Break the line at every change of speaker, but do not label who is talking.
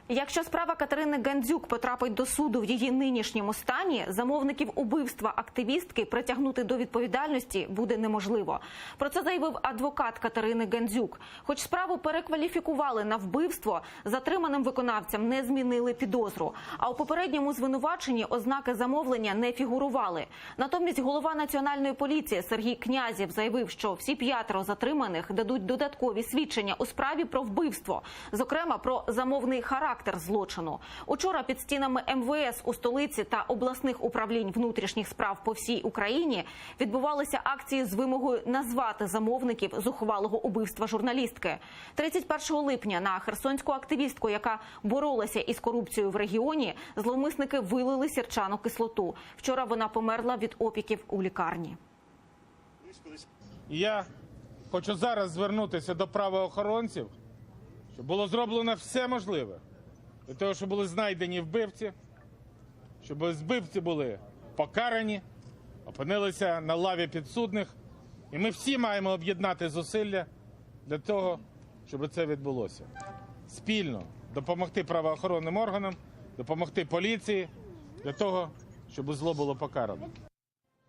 Якщо справа Катерини Гандзюк потрапить до суду в її нинішньому стані, замовників убивства активістки притягнути до відповідальності буде неможливо. Про це заявив адвокат Катерини Гандзюк. Хоч справу перекваліфікували на вбивство, затриманим виконавцям не змінили підозру. А у попередньому звинуваченні ознаки замовлення не фігурували. Натомість голова Національної поліції Сергій Князєв заявив, що всі 5 затриманих дадуть додаткові свідчення у справі про вбивство, зокрема про замовний характер злочину. Учора під стінами МВС у столиці та обласних управлінь внутрішніх справ по всій Україні відбувалися акції з вимогою назвати замовників зухвалого убивства журналістки. 31 липня на херсонську активістку, яка боролася із корупцією в регіоні, зловмисники вилили сірчану кислоту. Вчора вона померла від опіків у лікарні.
Я хочу зараз звернутися до правоохоронців, щоб було зроблено все можливе для того, щоб були знайдені вбивці, щоб вбивці були покарані, опинилися на лаві підсудних. І ми всі маємо об'єднати зусилля для того, щоб це відбулося. Спільно допомогти правоохоронним органам, допомогти поліції для того, щоб зло було покарано.